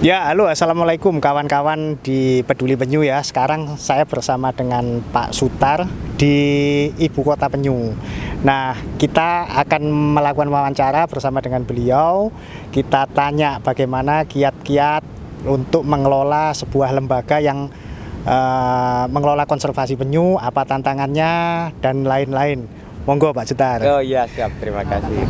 Ya, halo, assalamualaikum kawan-kawan di Peduli Penyu ya. Sekarang saya bersama dengan Pak Sutar di Ibu Kota Penyu. Nah, kita akan melakukan wawancara bersama dengan beliau. Kita tanya bagaimana kiat-kiat untuk mengelola sebuah lembaga yang mengelola konservasi penyu, apa tantangannya dan lain-lain. Monggo Pak Sutar. Oh iya, siap, terima kasih.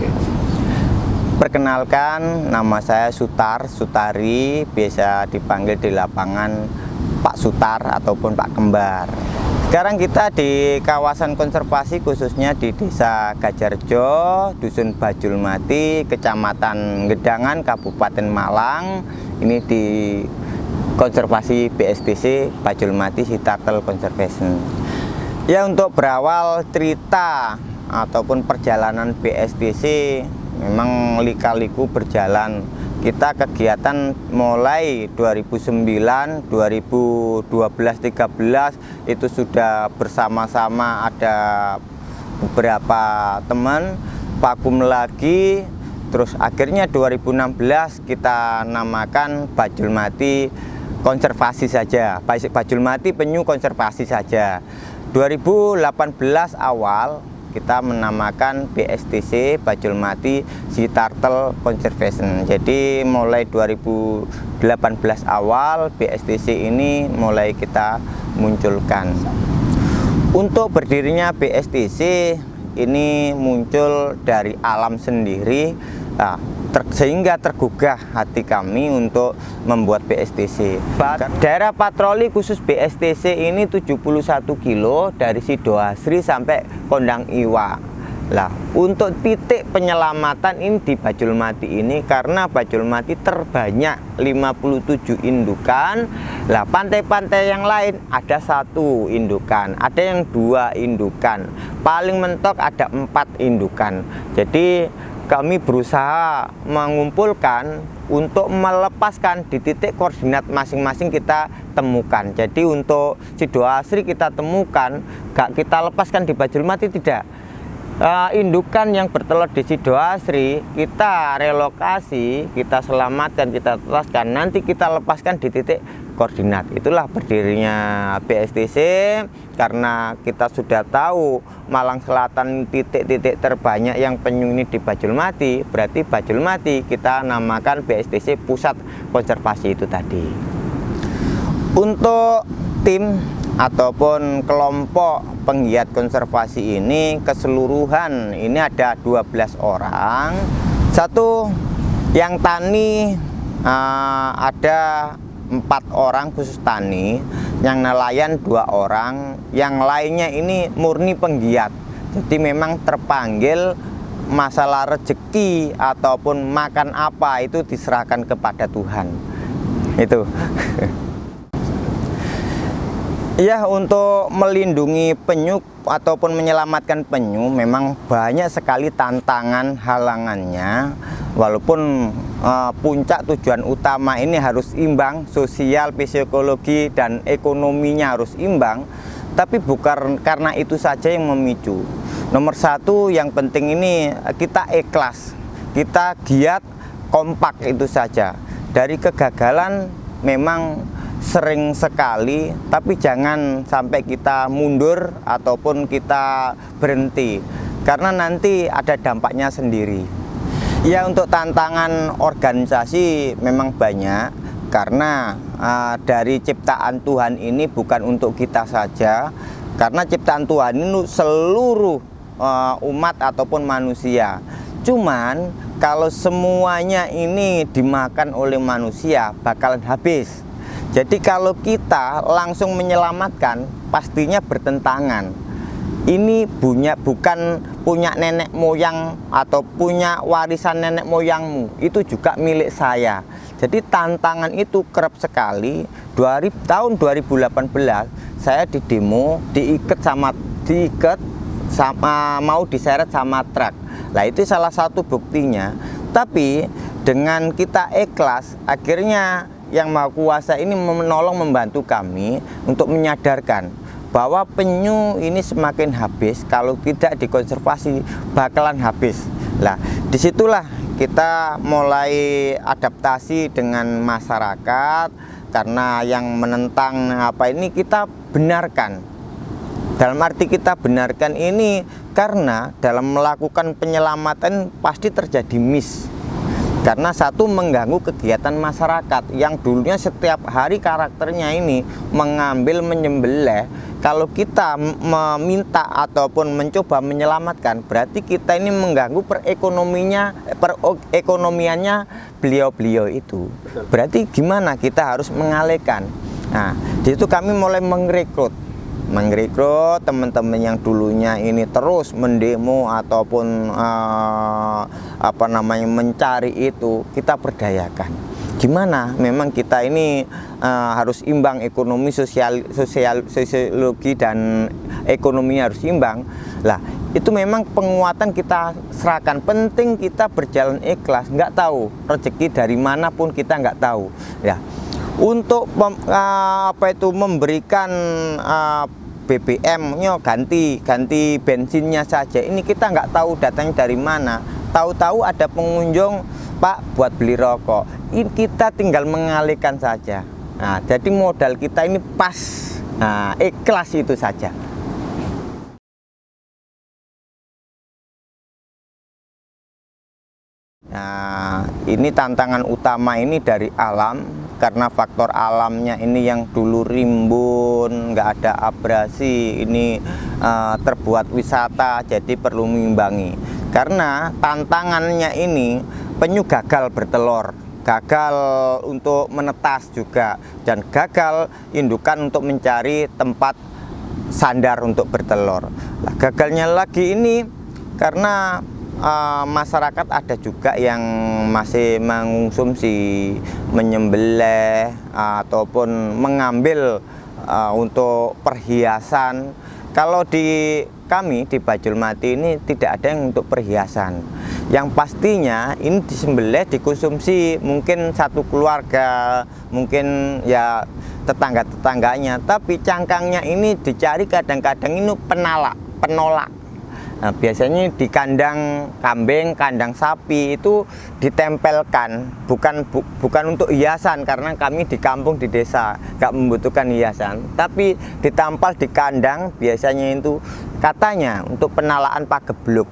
Perkenalkan, nama saya Sutar Sutari, biasa dipanggil di lapangan Pak Sutar ataupun Pak Kembar. Sekarang kita di kawasan konservasi, khususnya di Desa Gajarjo, Dusun Bajulmati, Kecamatan Gedangan, Kabupaten Malang. Ini di konservasi BSTC Bajulmati Sea Turtle Conservation. Ya, untuk berawal cerita ataupun perjalanan BSTC, memang lika-liku berjalan. Kita kegiatan mulai 2009, 2012, 13 itu sudah bersama-sama, ada beberapa teman vakum lagi. Terus akhirnya 2016 kita namakan Bajulmati konservasi saja. Bajulmati penyu konservasi saja. 2018 awal kita menamakan BSTC Bajulmati Sea Turtle Conservation. Jadi mulai 2018 awal BSTC ini mulai kita munculkan. Untuk berdirinya BSTC ini muncul dari alam sendiri, sehingga tergugah hati kami untuk membuat BSTC. Daerah patroli khusus BSTC ini 71 kilo dari Sidoasri sampai Kondang Iwa. Lah, untuk titik penyelamatan ini di Bajulmati ini, karena Bajulmati terbanyak 57 indukan. Lah, pantai-pantai yang lain ada 1 indukan, ada yang 2 indukan, paling mentok ada 4 indukan. Jadi kami berusaha mengumpulkan untuk melepaskan di titik koordinat masing-masing kita temukan. Jadi untuk Sidoasri kita temukan, gak kita lepaskan di Bajulmati, tidak. Indukan yang bertelur di Sidoasri kita relokasi, kita selamatkan, kita lepaskan, nanti kita lepaskan di titik koordinat. Itulah berdirinya BSTC, karena kita sudah tahu Malang Selatan titik-titik terbanyak yang penyu ini di Bajulmati. Berarti Bajulmati kita namakan BSTC Pusat Konservasi itu tadi. Untuk tim ataupun kelompok penggiat konservasi ini keseluruhan ini ada 12 orang. Satu yang tani ada 4 orang khusus tani, yang nelayan 2 orang, yang lainnya ini murni penggiat. Jadi memang terpanggil, masalah rezeki ataupun makan apa itu diserahkan kepada Tuhan. Itu. Ya, untuk melindungi penyu ataupun menyelamatkan penyu memang banyak sekali tantangan halangannya. Walaupun puncak tujuan utama ini harus imbang, sosial, psikologi, dan ekonominya harus imbang, tapi bukan karena itu saja yang memicu. Nomor 1 yang penting ini kita ikhlas, kita giat, kompak, itu saja. Dari kegagalan memang sering sekali, tapi jangan sampai kita mundur ataupun kita berhenti, karena nanti ada dampaknya sendiri. Ya, untuk tantangan organisasi memang banyak, karena dari ciptaan Tuhan ini bukan untuk kita saja, karena ciptaan Tuhan ini seluruh umat ataupun manusia. Cuman kalau semuanya ini dimakan oleh manusia bakalan habis. Jadi kalau kita langsung menyelamatkan, pastinya bertentangan. Ini bukan punya nenek moyang atau punya warisan nenek moyangmu, itu juga milik saya. Jadi tantangan itu kerap sekali. Tahun 2018 saya di demo, diikat sama mau diseret sama truk. Lah, itu salah satu buktinya. Tapi dengan kita ikhlas, akhirnya Yang Maha Kuasa ini menolong, membantu kami untuk menyadarkan bahwa penyu ini semakin habis, kalau tidak dikonservasi bakalan habis. Lah, disitulah kita mulai adaptasi dengan masyarakat, karena yang menentang apa ini kita benarkan. Dalam arti kita benarkan ini karena dalam melakukan penyelamatan pasti terjadi miss. Karena satu, mengganggu kegiatan masyarakat yang dulunya setiap hari karakternya ini mengambil, menyembelih. Kalau kita meminta ataupun mencoba menyelamatkan, berarti kita ini mengganggu perekonomiannya beliau-beliau itu. Berarti gimana kita harus mengalihkan. Nah, di situ kami mulai merekrut teman-teman yang dulunya ini terus mendemo ataupun mencari itu, kita berdayakan. Gimana? Memang kita ini harus imbang, ekonomi, sosiologi dan ekonomi harus imbang. Lah, itu memang penguatan kita serahkan. Penting kita berjalan ikhlas, nggak tahu rezeki dari mana pun kita nggak tahu. Ya, untuk memberikan BBM-nya ganti bensinnya saja, ini kita nggak tahu datanya dari mana. Tahu-tahu ada pengunjung, Pak, buat beli rokok. Ini kita tinggal mengalihkan saja. Nah, jadi modal kita ini pas, ikhlas itu saja. Nah, ini tantangan utama ini dari alam, karena faktor alamnya ini yang dulu rimbun, nggak ada abrasi, ini terbuat wisata, jadi perlu mengimbangi. Karena tantangannya ini penyu gagal bertelur, gagal untuk menetas juga, dan gagal indukan untuk mencari tempat sandar untuk bertelur. Nah, gagalnya lagi ini karena masyarakat ada juga yang masih mengonsumsi, menyembelih ataupun mengambil untuk perhiasan. Kalau di kami di Bajul Mati ini tidak ada yang untuk perhiasan. Yang pastinya ini disembelih, dikonsumsi mungkin satu keluarga, mungkin ya tetangga-tetangganya, tapi cangkangnya ini dicari kadang-kadang ini penolak. Nah, biasanya di kandang kambing, kandang sapi itu ditempelkan, bukan untuk hiasan, karena kami di kampung, di desa nggak membutuhkan hiasan, tapi ditampal di kandang biasanya itu katanya untuk penalaan pagebluk,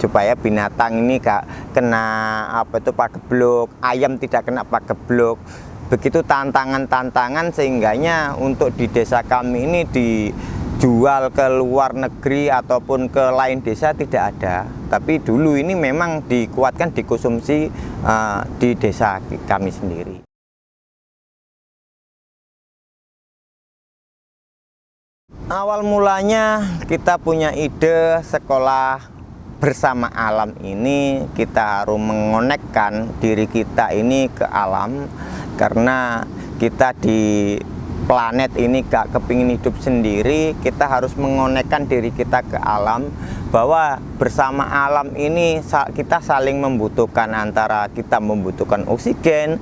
supaya binatang ini gak kena pagebluk, ayam tidak kena pagebluk. Begitu tantangan-tantangan sehingganya untuk di desa kami ini dijual ke luar negeri ataupun ke lain desa tidak ada. Tapi dulu ini memang dikuatkan dikonsumsi di desa kami sendiri. Awal mulanya kita punya ide sekolah bersama alam ini, kita harus mengonekkan diri kita ini ke alam, karena kita di planet ini gak kepingin hidup sendiri. Kita harus mengonekkan diri kita ke alam, bahwa bersama alam ini kita saling membutuhkan, antara kita membutuhkan oksigen,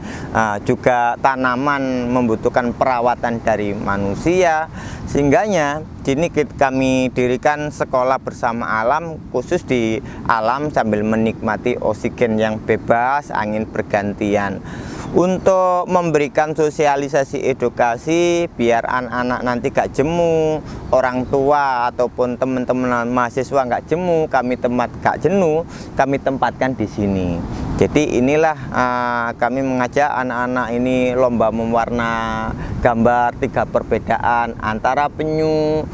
juga tanaman membutuhkan perawatan dari manusia. Sehingganya kini kami dirikan sekolah bersama alam, khusus di alam sambil menikmati oksigen yang bebas, angin bergantian. Untuk memberikan sosialisasi edukasi biar anak-anak nanti gak jemu, orang tua ataupun teman-teman mahasiswa gak jemu, gak jenuh, kami tempatkan di sini. Jadi inilah kami mengajak anak-anak ini lomba mewarna gambar 3 perbedaan antara penyu,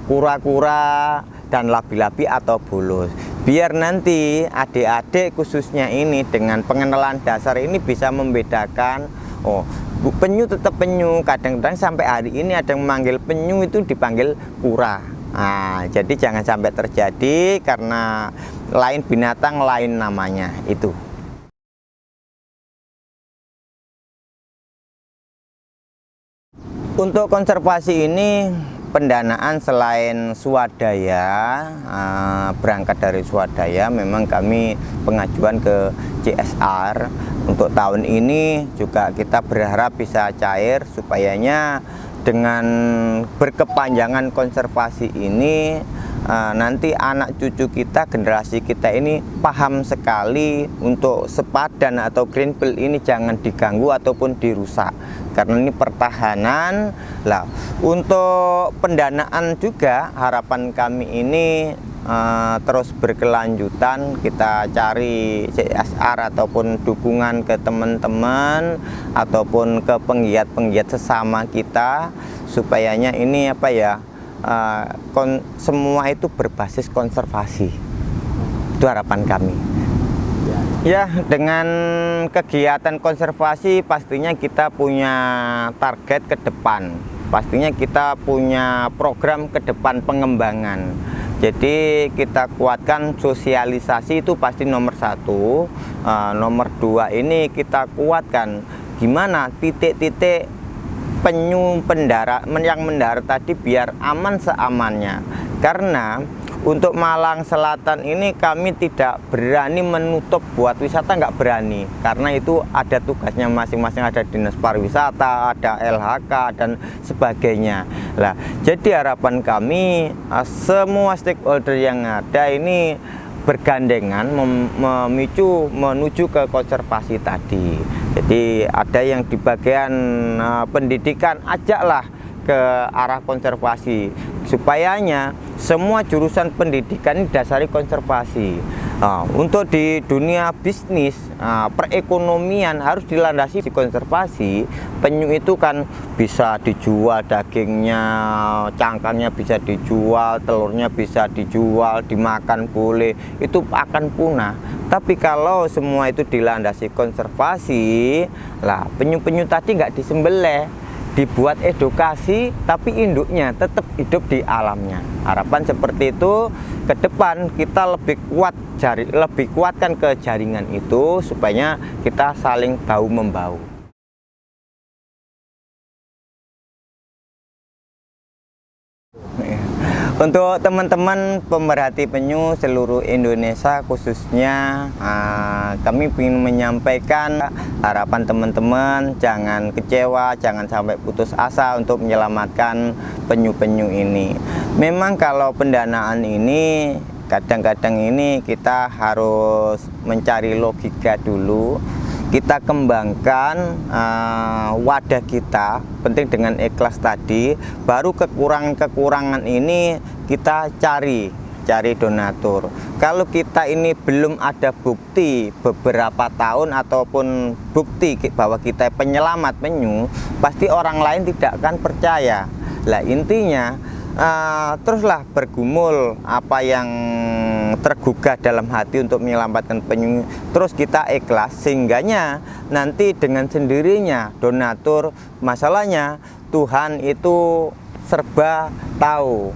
kura-kura, dan labi-labi atau bulus. Biar nanti adik-adik khususnya ini dengan pengenalan dasar ini bisa membedakan, oh penyu tetap penyu, kadang-kadang sampai hari ini ada yang memanggil penyu itu dipanggil kura. Jadi jangan sampai terjadi, karena lain binatang lain namanya itu. Untuk konservasi ini pendanaan selain swadaya, berangkat dari swadaya, memang kami pengajuan ke CSR. Untuk tahun ini juga kita berharap bisa cair, supayanya dengan berkepanjangan konservasi ini nanti anak cucu kita, generasi kita ini paham sekali untuk sepadan atau green belt ini jangan diganggu ataupun dirusak, karena ini pertahanan. Lah, untuk pendanaan juga harapan kami ini terus berkelanjutan, kita cari CSR ataupun dukungan ke teman-teman ataupun ke penggiat-penggiat sesama kita, supayanya ini apa ya, semua itu berbasis konservasi. Itu harapan kami. Ya, dengan kegiatan konservasi pastinya kita punya target ke depan. Pastinya kita punya program ke depan pengembangan. Jadi kita kuatkan sosialisasi, itu pasti nomor 1. Nomor 2 ini kita kuatkan gimana titik-titik penyu yang mendarat tadi biar aman seamannya. Karena untuk Malang Selatan ini kami tidak berani menutup buat wisata, nggak berani, karena itu ada tugasnya masing-masing, ada dinas pariwisata, ada LHK dan sebagainya. Lah, jadi harapan kami semua stakeholder yang ada ini bergandengan menuju ke konservasi tadi. Jadi ada yang di bagian pendidikan, ajaklah ke arah konservasi, supayanya semua jurusan pendidikan ini dasari konservasi. Untuk di dunia bisnis, perekonomian harus dilandasi di konservasi. Penyu itu kan bisa dijual dagingnya, cangkangnya bisa dijual, telurnya bisa dijual, dimakan boleh, itu akan punah. Tapi kalau semua itu dilandasi konservasi, lah penyu-penyu tadi nggak disembelih, dibuat edukasi, tapi induknya tetap hidup di alamnya. Harapan seperti itu, ke depan kita lebih kuatkan ke jaringan itu, supaya kita saling bahu membahu. Untuk teman-teman pemerhati penyu seluruh Indonesia khususnya, kami ingin menyampaikan harapan teman-teman jangan kecewa, jangan sampai putus asa untuk menyelamatkan penyu-penyu ini. Memang kalau pendanaan ini kadang-kadang ini kita harus mencari logika dulu. Kita kembangkan wadah kita, penting dengan ikhlas tadi, baru kekurangan-kekurangan ini kita cari donatur. Kalau kita ini belum ada bukti beberapa tahun ataupun bukti bahwa kita penyelamat penyu, pasti orang lain tidak akan percaya. Lah, intinya teruslah bergumul apa yang tergugah dalam hati untuk menyelamatkan penyu, terus kita ikhlas, sehingganya nanti dengan sendirinya donatur. Masalahnya Tuhan itu serba tahu.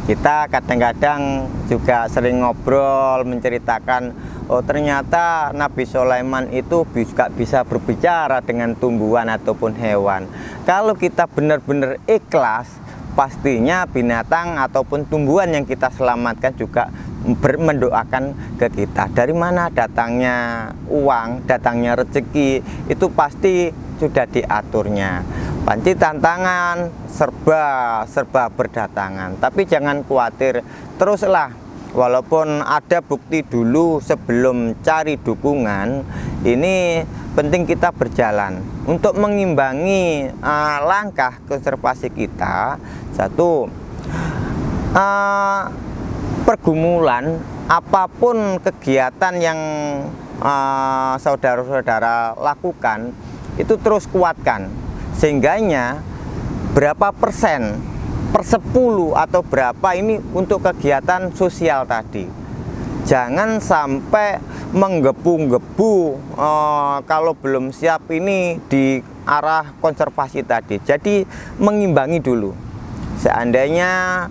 Kita kadang-kadang juga sering ngobrol, menceritakan, oh ternyata Nabi Sulaiman itu bisa berbicara dengan tumbuhan ataupun hewan. Kalau kita benar-benar ikhlas, pastinya binatang ataupun tumbuhan yang kita selamatkan juga mendoakan ke kita. Dari mana datangnya uang, datangnya rezeki, itu pasti sudah diaturnya. Panci tantangan serba berdatangan, tapi jangan khawatir, teruslah. Walaupun ada bukti dulu sebelum cari dukungan, ini penting kita berjalan untuk mengimbangi langkah konservasi kita. Satu, pergumulan apapun kegiatan yang saudara-saudara lakukan itu terus kuatkan, sehingganya berapa persen per 10 atau berapa ini untuk kegiatan sosial tadi. Jangan sampai menggebu-gebu kalau belum siap ini di arah konservasi tadi. Jadi mengimbangi dulu. Seandainya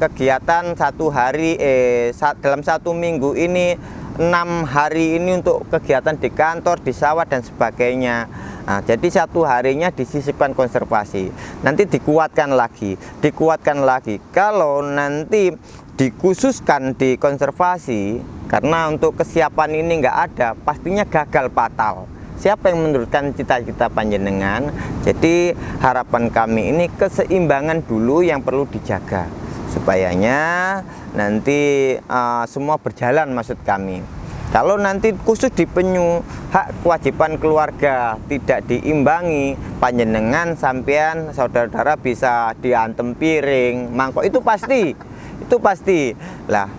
kegiatan dalam 1 minggu ini 6 hari ini untuk kegiatan di kantor, di sawah dan sebagainya. Jadi 1 harinya disisipkan konservasi. Nanti dikuatkan lagi. Kalau nanti dikhususkan di konservasi, karena untuk kesiapan ini nggak ada, pastinya gagal fatal. Siapa yang menurunkan cita-cita panjenengan? Jadi harapan kami ini keseimbangan dulu yang perlu dijaga, supayanya nanti semua berjalan maksud kami. Kalau nanti khusus di penyu, hak kewajiban keluarga tidak diimbangi, panjenengan sampean saudara-saudara bisa diantem piring, mangkok, itu pasti. Lah,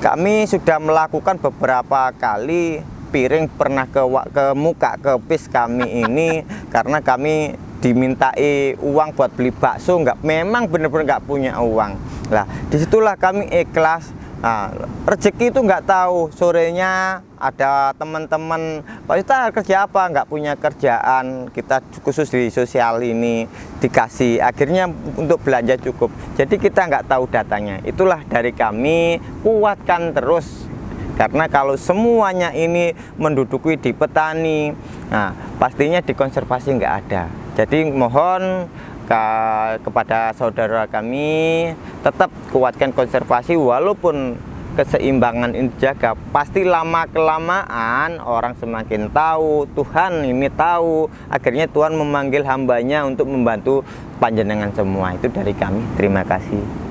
kami sudah melakukan beberapa kali, piring pernah ke muka ke pis kami ini karena kami dimintai uang buat beli bakso, memang benar-benar nggak punya uang. Lah, disitulah kami ikhlas. Nah, rezeki itu nggak tahu, sorenya ada teman-teman, Pak Ustaz kerja apa, nggak punya kerjaan, kita khusus di sosial ini dikasih, akhirnya untuk belanja cukup. Jadi kita nggak tahu datanya. Itulah dari kami, kuatkan terus, karena kalau semuanya ini menduduki di petani, nah pastinya di konservasi nggak ada. Jadi mohon kepada saudara kami tetap kuatkan konservasi, walaupun keseimbangan ini dijaga, pasti lama kelamaan orang semakin tahu, Tuhan ini tahu, akhirnya Tuhan memanggil hambanya untuk membantu panjenengan semua. Itu dari kami, terima kasih.